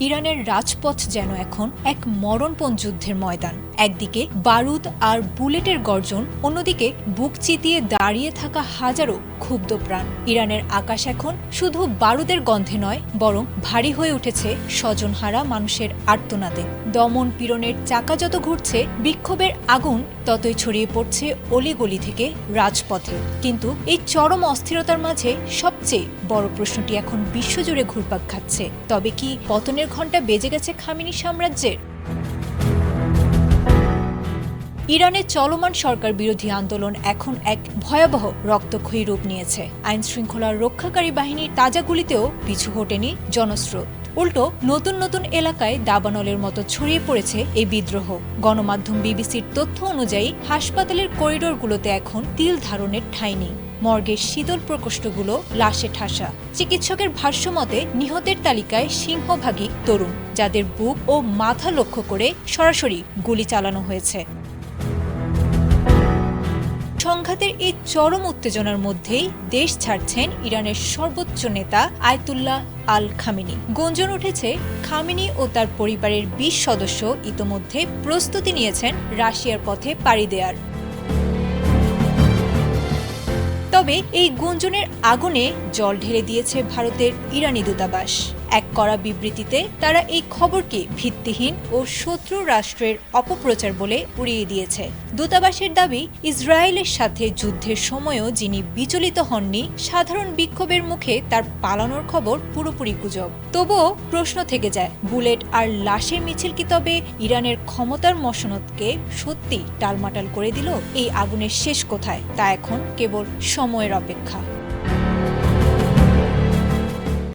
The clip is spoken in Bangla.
ইরানের রাজপথ যেন এখন এক মরণপণ যুদ্ধের ময়দান। একদিকে বারুদ আর বুলেটের গর্জন, অন্যদিকে বুক চিতিয়ে দাঁড়িয়ে থাকা হাজারো ক্ষুব্ধ প্রাণ। ইরানের আকাশ এখন শুধু বারুদের গন্ধে নয়, বরং ভারী হয়ে উঠেছে স্বজনহারা মানুষের আর্তনাদে। দমন পীড়নের চাকা যত ঘুরছে, বিক্ষোভের আগুন ততই ছড়িয়ে পড়ছে অলিগলি থেকে রাজপথে। কিন্তু এই চরম অস্থিরতার মাঝে সবচেয়ে বড় প্রশ্নটি এখন বিশ্বজুড়ে ঘুরপাক খাচ্ছে, তবে কি পতনের ঘণ্টা বেজে গেছে খামেনি সাম্রাজ্যের? ইরানের চলমান সরকার বিরোধী আন্দোলন এখন এক ভয়াবহ রক্তক্ষয়ী রূপ নিয়েছে। আইন শৃঙ্খলার রক্ষাকারী বাহিনীর তাজা গুলিতেও পিছু হটেনি জনস্রোত। উল্টো নতুন নতুন এলাকায় দাবানলের মতো ছড়িয়ে পড়েছে এই বিদ্রোহ। গণমাধ্যম বিবিসির তথ্য অনুযায়ী হাসপাতালের করিডোরগুলোতে এখন তিল ধারণের ঠাঁই নেই। মর্গের শীতল প্রকোষ্ঠগুলো লাশে ঠাসা। চিকিৎসকের ভাষ্যমতে নিহতের তালিকায় সিংহভাগই তরুণ, যাদের বুক ও মাথা লক্ষ্য করে সরাসরি গুলি চালানো হয়েছে। সংঘাতের এই চরম উত্তেজনার মধ্যেই দেশ ছাড়ছেন ইরানের সর্বোচ্চ নেতা আয়াতুল্লাহ আল খামেনি। গুঞ্জন উঠেছে খামেনি ও তার পরিবারের ২০ সদস্য ইতোমধ্যে প্রস্তুতি নিয়েছেন রাশিয়ার পথে পাড়ি দেয়ার। তবে এই গুঞ্জনের আগুনে জল ঢেলে দিয়েছে ভারতের ইরানি দূতাবাস। এক কড়া বিবৃতিতে তারা এই খবরকে ভিত্তিহীন ও শত্রু রাষ্ট্রের অপপ্রচার বলে উড়িয়ে দিয়েছে। দূতাবাসের দাবি, ইসরায়েলের সাথে যুদ্ধের সময়ও যিনি বিচলিত হননি, সাধারণ বিক্ষোভের মুখে তার পালানোর খবর পুরোপুরি গুজব। তবুও প্রশ্ন থেকে যায়, বুলেট আর লাশের মিছিল কি তবে ইরানের ক্ষমতার মসনদকে সত্যি টালমাটাল করে দিল? এই আগুনের শেষ কোথায়, তা এখন কেবল সময়ের অপেক্ষা।